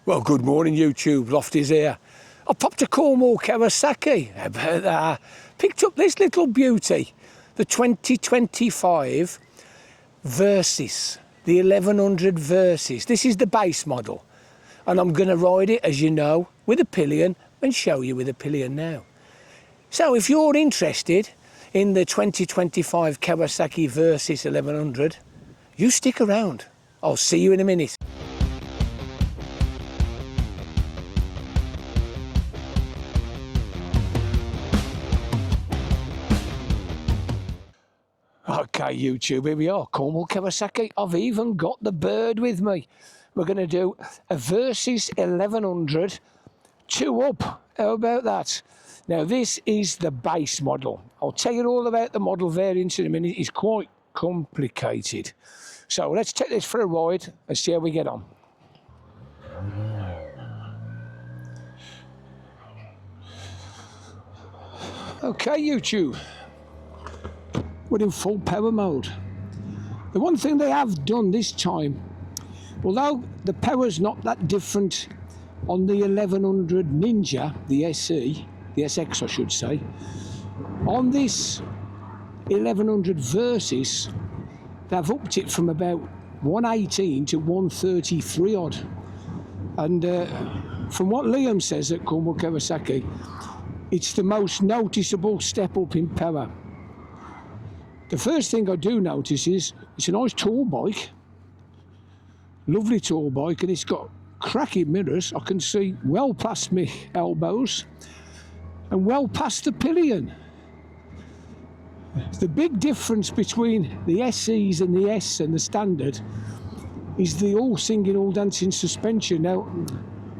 Well, good morning, YouTube. Lofty's here. I popped to Cornwall Kawasaki. How about that? Picked up this little beauty, the 2025 Versys, the 1100 Versys. This is the base model, and I'm going to ride it, as you know, with a pillion and show you with a pillion now. So if you're interested in the 2025 Kawasaki Versys 1100, you stick around. I'll see you in a minute. Okay, YouTube, here we are, Cornwall Kawasaki. I've even got the bird with me. We're going to do a Versys 1100 2 up. How about that? Now, this is the base model. I'll tell you all about the model variants in a minute. It's quite complicated. So let's take this for a ride and see how we get on. Okay, YouTube. We're in full power mode. The one thing they have done this time, although the power's not that different on the 1100 Ninja, the SE, the SX I should say, on this 1100 Versys, they've upped it from about 118 to 133 odd. And from what Liam says at Cornwall Kawasaki, it's the most noticeable step up in power. The first thing I do notice is it's a nice tall bike, lovely tall bike, and it's got cracking mirrors. I can see well past my elbows and well past the pillion. The big difference between the SEs and the S and the standard is the all singing, all dancing suspension. Now,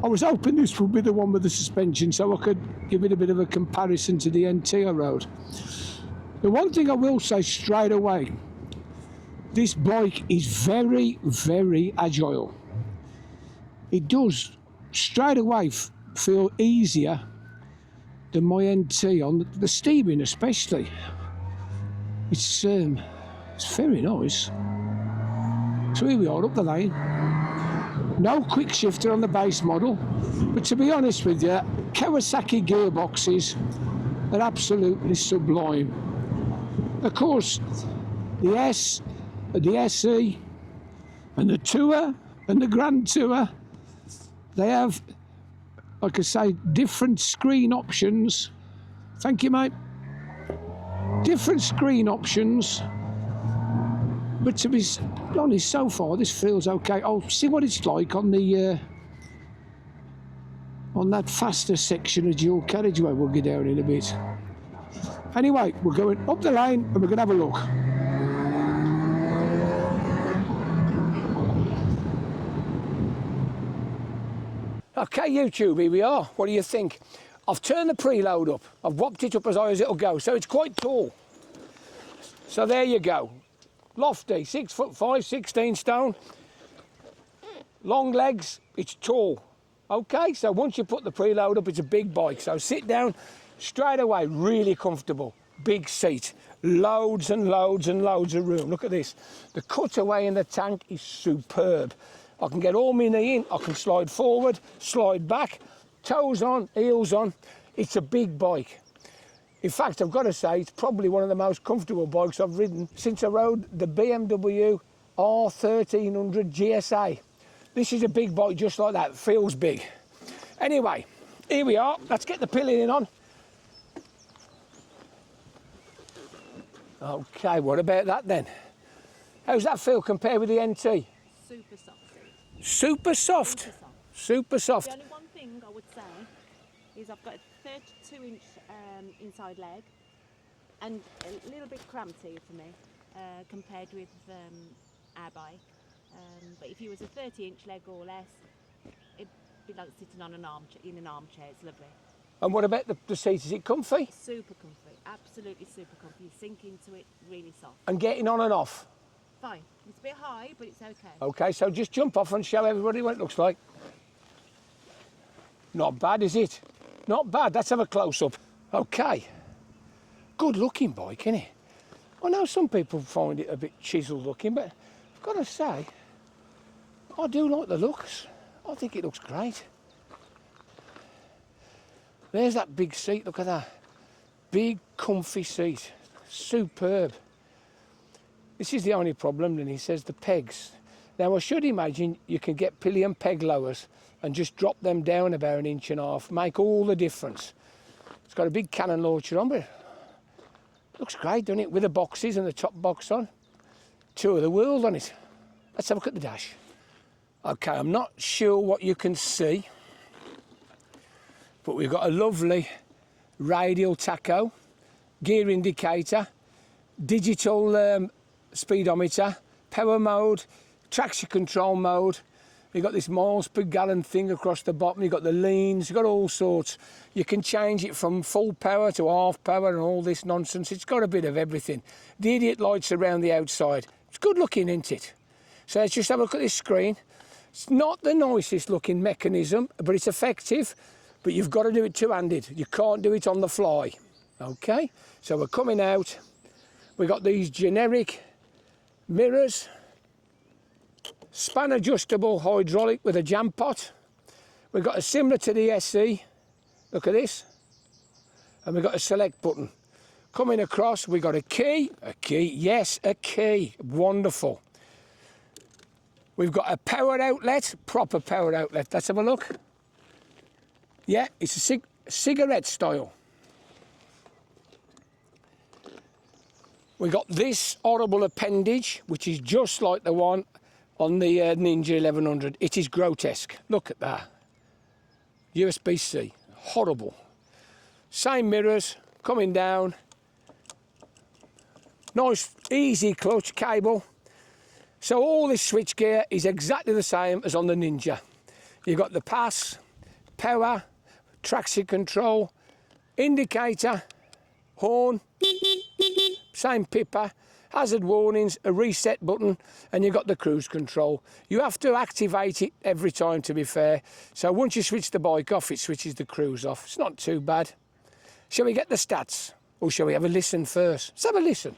I was hoping this would be the one with the suspension so I could give it a bit of a comparison to the NT I rode. The one thing I will say straight away, this bike is very, very agile. It does straight away feel easier than my NT, on the steaming especially. It's very nice. So here we are up the lane. No quick shifter on the base model, but to be honest with you, Kawasaki gearboxes are absolutely sublime. Of course, the S, the SE, and the Tour, and the Grand Tour, they have, like I say, different screen options. Thank you, mate. Different screen options. But to be honest, so far, this feels okay. I'll see what it's like on the on that faster section of dual carriageway. We'll get down in a bit. Anyway, we're going up the lane and we're going to have a look. Okay, YouTube, here we are. What do you think? I've turned the preload up. I've whopped it up as high as it'll go, so it's quite tall. So there you go. Lofty, 6'5", 16 stone. Long legs, it's tall. Okay, so once you put the preload up, it's a big bike. So sit down straight away, really comfortable. Big seat, loads and loads and loads of room. Look at this. The cutaway in the tank is superb. I can get all my knee in, I can slide forward, slide back, toes on, heels on. It's a big bike. In fact, I've got to say, it's probably one of the most comfortable bikes I've ridden since I rode the BMW R1300 GSA. This is a big bike just like that, it feels big. Anyway, here we are, let's get the pillion on. Okay, what about that then? How's that feel compared with the NT? Super soft. Super soft? Super soft. The only one thing I would say is I've got a 32-inch inside leg and a little bit cramped here for me compared with our bike. But if you was a 30-inch leg or less, it'd be like sitting on an armchair, in an armchair. It's lovely. And what about the seat? Is it comfy? Super comfy, absolutely super comfy. You sink into it really soft. And getting on and off? Fine. It's a bit high, but it's okay. Okay, so just jump off and show everybody what it looks like. Not bad, is it? Not bad. Let's have a close-up. Okay. Good looking bike, isn't it? I know some people find it a bit chisel looking, but I've got to say, I do like the looks. I think it looks great. There's that big seat, look at that. Big, comfy seat. Superb. This is the only problem, then he says, the pegs. Now, I should imagine you can get pillion peg lowers and just drop them down about 1.5 inches, make all the difference. It's got a big cannon launcher on, but it looks great, doesn't it? With the boxes and the top box on. Tour of the world on it. Let's have a look at the dash. Okay, I'm not sure what you can see, but we've got a lovely radial tacho, gear indicator, digital speedometer, power mode, traction control mode. You've got this miles per gallon thing across the bottom. You've got the leans, you've got all sorts. You can change it from full power to half power and all this nonsense. It's got a bit of everything. The idiot lights around the outside. It's good looking, isn't it? So let's just have a look at this screen. It's not the nicest looking mechanism, but it's effective. But you've got to do it two-handed. You can't do it on the fly. Okay, so we're coming out. We've got these generic mirrors, span adjustable hydraulic with a jam pot. We've got a similar to the SE. Look at this. And we've got a select button. Coming across, we've got a key. A key, yes, a key. Wonderful. We've got a power outlet, proper power outlet. Let's have a look. Yeah, it's a cigarette style. We've got this horrible appendage, which is just like the one on the Ninja 1100. It is grotesque. Look at that. USB-C. Horrible. Same mirrors, coming down. Nice, easy clutch cable. So all this switchgear is exactly the same as on the Ninja. You've got the pass, power, traction control, indicator, horn, same pipper, hazard warnings, a reset button, and you've got the cruise control. You have to activate it every time, to be fair. So once you switch the bike off, it switches the cruise off. It's not too bad. Shall we get the stats? Or shall we have a listen first? Let's have a listen.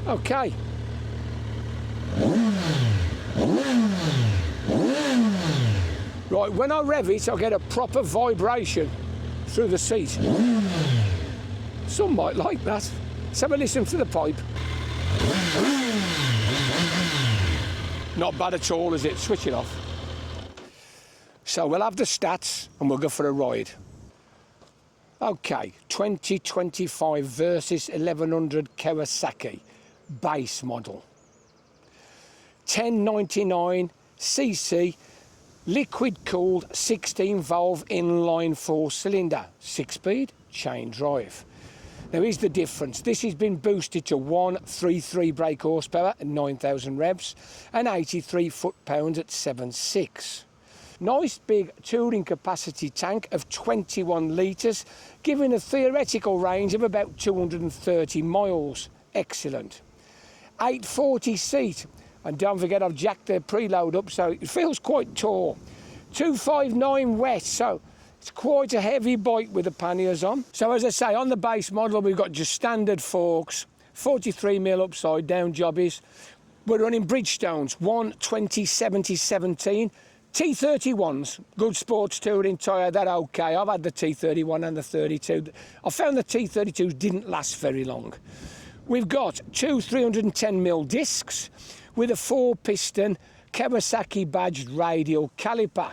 Okay. Right, when I rev it, I get a proper vibration through the seat. Some might like that. Let's have a listen to the pipe. Not bad at all, is it? Switch it off. So we'll have the stats and we'll go for a ride. Okay, 2025 Versys 1100 Kawasaki base model. 1099 cc liquid cooled 16 valve inline 4 cylinder, 6-speed chain drive. Now here's the difference. This has been boosted to 133 brake horsepower at 9,000 revs and 83 foot-pounds at 7.6. Nice big touring capacity tank of 21 litres, giving a theoretical range of about 230 miles. Excellent. 840 seat, and don't forget I've jacked the preload up so it feels quite tall. 259 wet, so it's quite a heavy bike with the panniers on. So as I say, on the base model we've got just standard forks, 43mm upside down jobbies. We're running Bridgestones 120/70/17. T31s, good sports touring tyre, they're okay. I've had the T31 and the 32. I found the T32s didn't last very long. We've got two 310mm discs with a 4-piston Kawasaki badged radial caliper.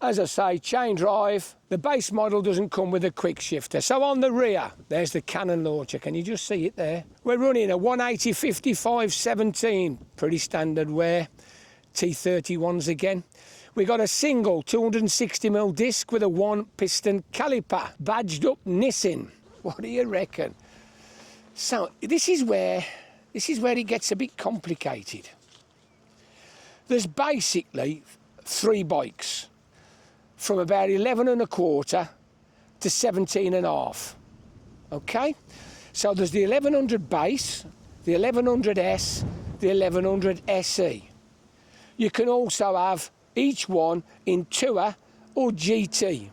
As I say, chain drive. The base model doesn't come with a quick shifter. So on the rear, there's the cannon launcher. Can you just see it there? We're running a 180/55/17, pretty standard wear. T31s again. We got a single 260mm disc with a 1-piston caliper, badged up Nissin. What do you reckon? So this is where it gets a bit complicated. There's basically 3 bikes from about 11.25 to 17.5. Okay? So there's the 1100 base, the 1100S, the 1100 SE. You can also have each one in Tour or GT.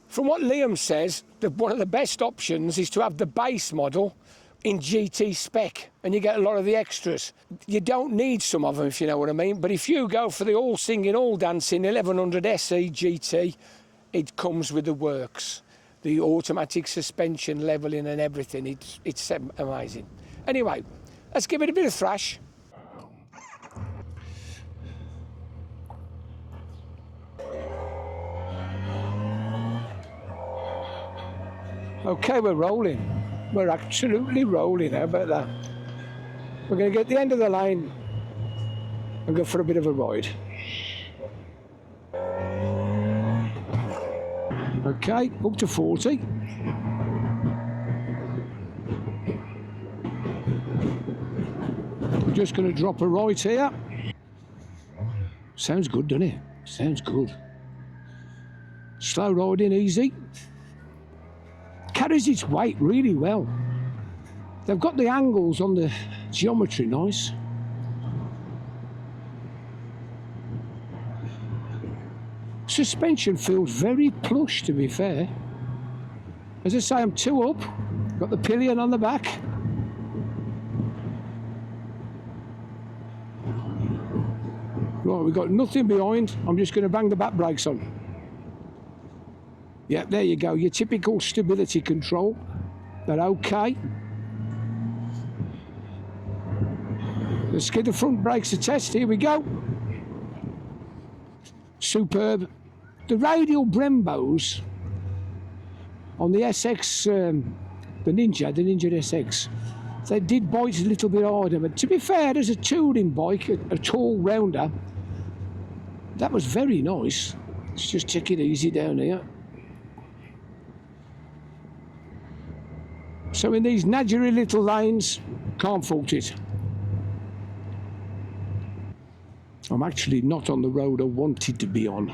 From what Liam says, one of the best options is to have the base model in GT spec and you get a lot of the extras. You don't need some of them, if you know what I mean. But if you go for the all singing, all dancing 1100 SE GT, it comes with the works. The automatic suspension, levelling and everything. It's amazing. Anyway, let's give it a bit of thrash. Okay, we're rolling. We're absolutely rolling. How about that? We're going to get the end of the line and go for a bit of a ride. Okay, up to 40. I'm just going to drop a right here. Sounds good, doesn't it? Sounds good. Slow riding, easy. Carries its weight really well. They've got the angles on the geometry nice. Suspension feels very plush, to be fair. As I say, I'm 2 up. Got the pillion on the back. Right, we've got nothing behind. I'm just going to bang the back brakes on. Yeah, there you go. Your typical stability control. They're okay. Let's get the front brakes a test. Here we go. Superb. The radial Brembos on the SX, the Ninja SX, they did bite a little bit harder. But to be fair, as a touring bike, a tall rounder, that was very nice. Let's just take it easy down here. So in these nadgery little lanes, can't fault it. I'm actually not on the road I wanted to be on.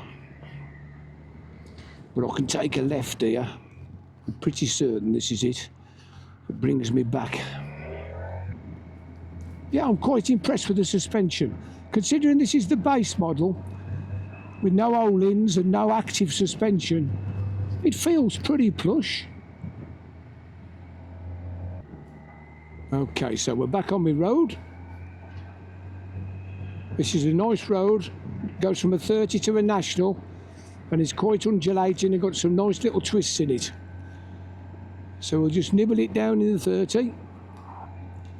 But I can take a left here. I'm pretty certain this is it. It brings me back. Yeah, I'm quite impressed with the suspension. Considering this is the base model, with no O-lins and no active suspension, it feels pretty plush. Okay, so we're back on my road. This is a nice road. It goes from a 30 to a national, and it's quite undulating and got some nice little twists in it. So we'll just nibble it down in the 30.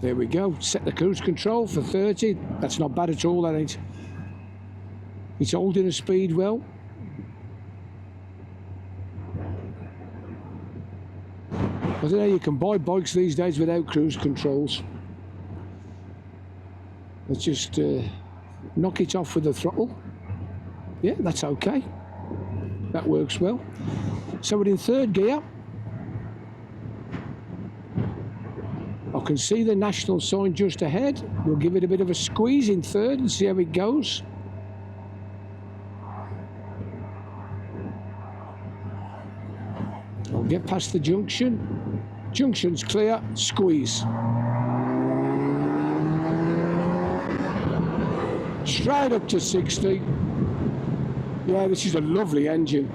There we go. Set the cruise control for 30. That's not bad at all, that ain't. It's holding the speed well. I don't know, you can buy bikes these days without cruise controls. Let's just knock it off with the throttle. Yeah, that's okay. That works well. So we're in third gear. I can see the national sign just ahead. We'll give it a bit of a squeeze in third and see how it goes. I'll get past the junction. Junction's clear, squeeze. Straight up to 60. Yeah, this is a lovely engine.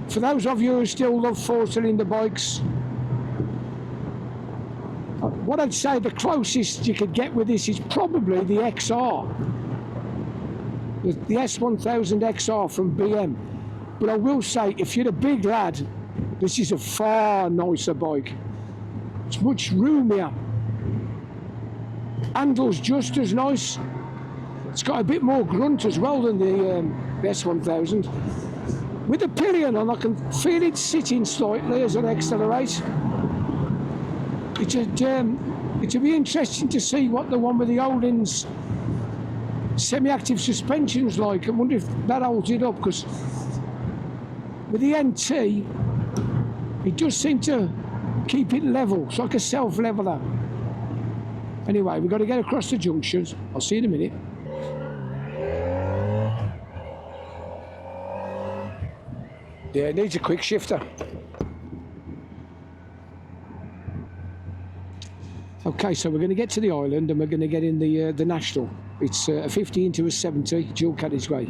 For those of you who still love four-cylinder bikes, what I'd say the closest you could get with this is probably the XR. The S1000 XR from BM. But I will say, if you're a big lad, this is a far nicer bike. It's much roomier. Handle's just as nice. It's got a bit more grunt as well than the S1000. With the pillion on, I can feel it sitting slightly as I accelerate. It'll be interesting to see what the one with the Oldens semi-active suspension's like. I wonder if that holds it up, because with the NT, it does seem to keep it level. It's like a self-leveler. Anyway, we've got to get across the junctions. I'll see you in a minute. Yeah, it needs a quick shifter. Okay, so we're going to get to the island and we're going to get in the National. It's a 50 into a 70 dual carriageway.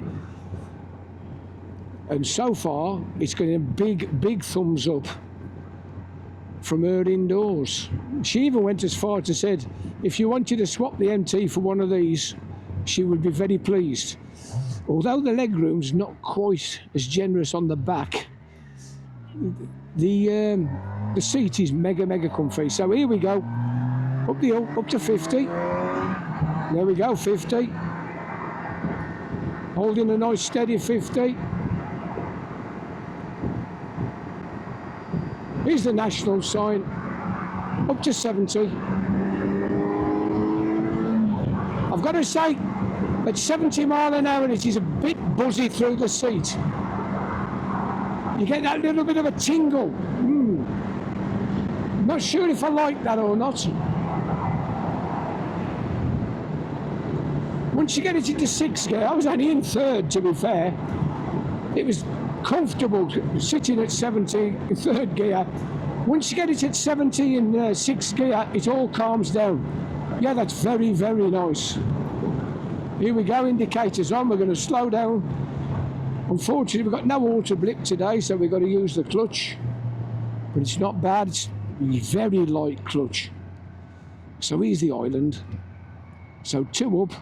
And so far, it's getting a big thumbs up from her indoors. She even went as far to said, if you wanted to swap the MT for one of these, she would be very pleased. Although the legroom's not quite as generous on the back, the seat is mega comfy. So here we go, up the hill, up to 50. There we go, 50. Holding a nice steady 50. Here's the national sign, up to 70. I've got to say, at 70 mile an hour, it is a bit buzzy through the seat. You get that little bit of a tingle. Not sure if I like that or not. Once you get it into 6th gear, I was only in 3rd to be fair. It was comfortable sitting at 70 in 3rd gear. Once you get it at 70 in 6th gear, it all calms down. Yeah, that's very nice. Here we go, indicators on, we're going to slow down. Unfortunately, we've got no auto blip today, so we've got to use the clutch. But it's not bad, it's a very light clutch. So here's the island. So 2 up.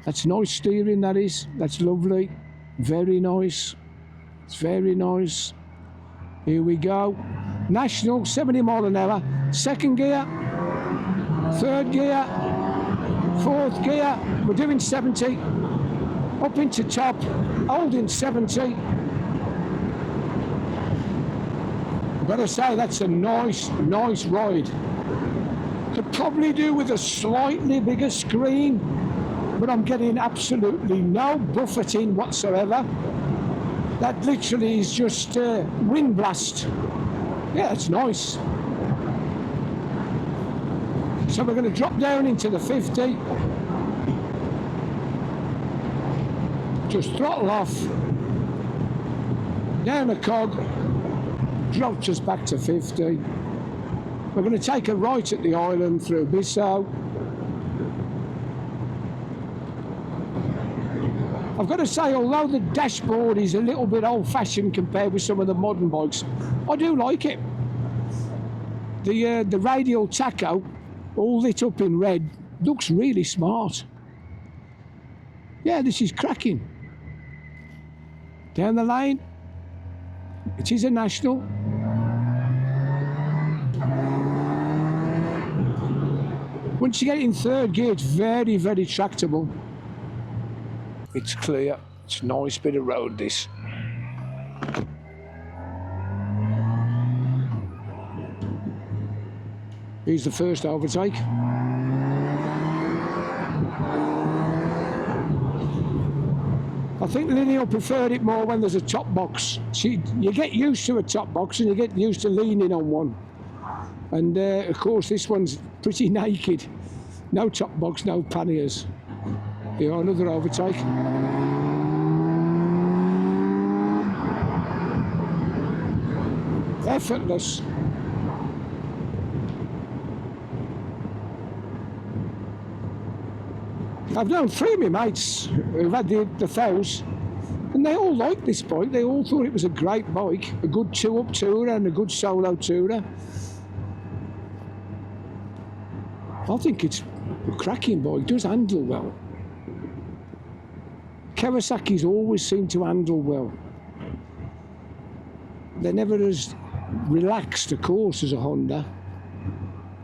That's nice steering, that is. That's lovely. Very nice. It's very nice. Here we go. National, 70 mile an hour. 2nd gear. 3rd gear. 4th gear. We're doing 70. Up into top. Holding 70. I've got to say, that's a nice ride. Could probably do with a slightly bigger screen, but I'm getting absolutely no buffeting whatsoever. That literally is just wind blast. Yeah, it's nice. So we're going to drop down into the 50. Just throttle off. Down a cog. Dropped us back to 50. We're going to take a right at the island through Bissau. I've got to say, although the dashboard is a little bit old-fashioned compared with some of the modern bikes, I do like it. The radial tacho, all lit up in red, looks really smart. Yeah, this is cracking. Down the lane, it is a national. Once you get in 3rd gear, it's very tractable. It's clear. It's a nice bit of road, this. Here's the first overtake. I think Lineal preferred it more when there's a top box. See, you get used to a top box and you get used to leaning on one. And of course this one's pretty naked. No top box, no panniers. Here, another overtake. Effortless. I've known 3 of my mates who've had the 1000, and they all liked this bike. They all thought it was a great bike, a good 2-up tourer and a good solo tourer. I think it's a cracking bike. It does handle well. Kawasaki's always seem to handle well. They're never as relaxed, of course, as a Honda,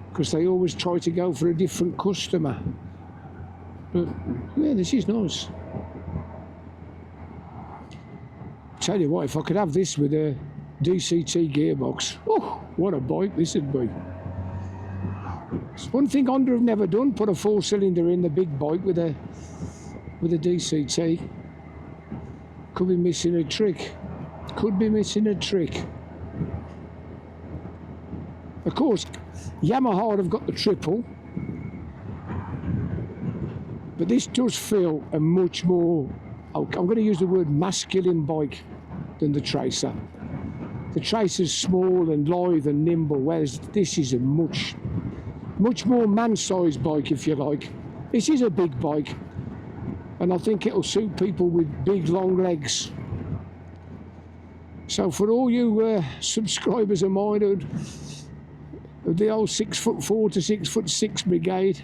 because they always try to go for a different customer. But yeah, this is nice. Tell you what, if I could have this with a DCT gearbox, oh, what a bike this would be. It's one thing Honda have never done, put a 4-cylinder in the big bike with a DCT. Could be missing a trick. Could be missing a trick. Of course, Yamaha have got the triple, but this does feel a much more, I'm going to use the word masculine bike than the Tracer. The Tracer's small and lithe and nimble, whereas this is a much more man-sized bike, if you like. This is a big bike, and I think it'll suit people with big, long legs. So for all you subscribers of mine who'd of the old 6'4" to 6'6" brigade.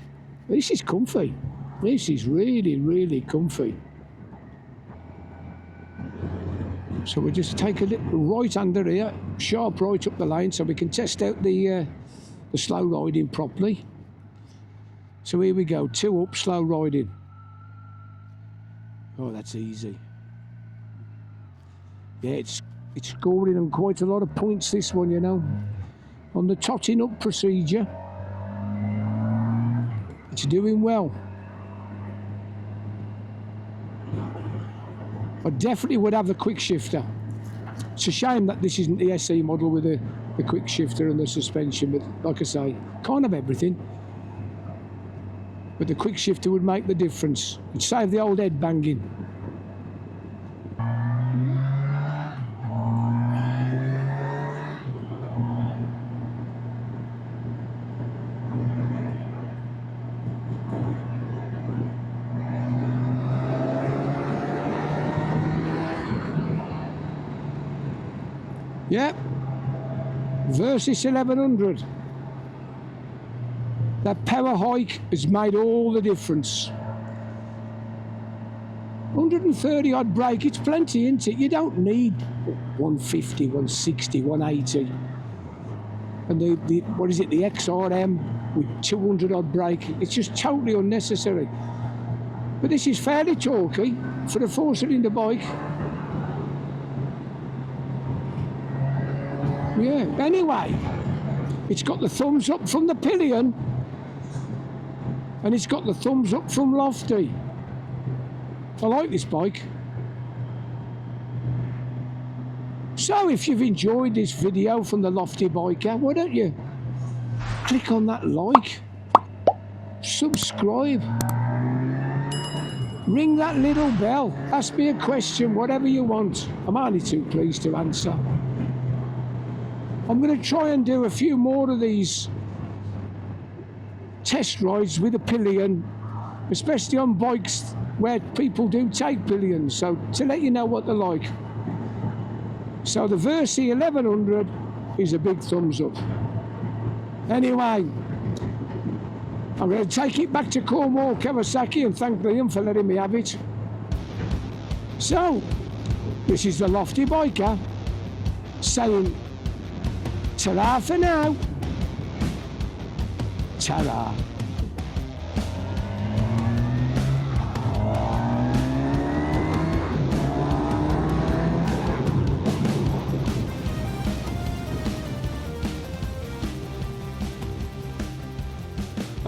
This is comfy. This is really, really comfy. So we just take a little right-hander here, sharp right up the lane, so we can test out the slow riding properly. So here we go, 2 up, slow riding. Oh, that's easy. Yeah, it's scoring on quite a lot of points, this one, you know. On the totting up procedure, it's doing well. I definitely would have the quick shifter. It's a shame that this isn't the SE model with the quick shifter and the suspension, but like I say, can't have everything. But the quick shifter would make the difference. It'd save the old head banging. Yep, Versys 1100. That power hike has made all the difference. 130 odd brake, it's plenty, isn't it? You don't need 150, 160, 180. And the what is it, the XRM with 200 odd brake, it's just totally unnecessary. But this is fairly torquey for a 4-cylinder bike. Yeah, anyway, it's got the thumbs up from the pillion and it's got the thumbs up from Lofty. I like this bike. So if you've enjoyed this video from the Lofty Biker, why don't you click on that like, subscribe, ring that little bell, ask me a question, whatever you want. I'm only too pleased to answer. I'm going to try and do a few more of these test rides with a pillion, especially on bikes where people do take pillions, so to let you know what they're like. So the Versys 1100 is a big thumbs up. Anyway, I'm going to take it back to Cornwall Kawasaki and thank Liam for letting me have it. So, this is the Lofty Biker saying ta-ra for now. Ta-ra.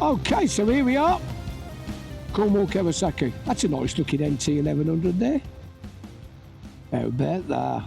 Okay, so here we are. Cornwall Kawasaki. That's a nice looking NT 1100 there. How about that?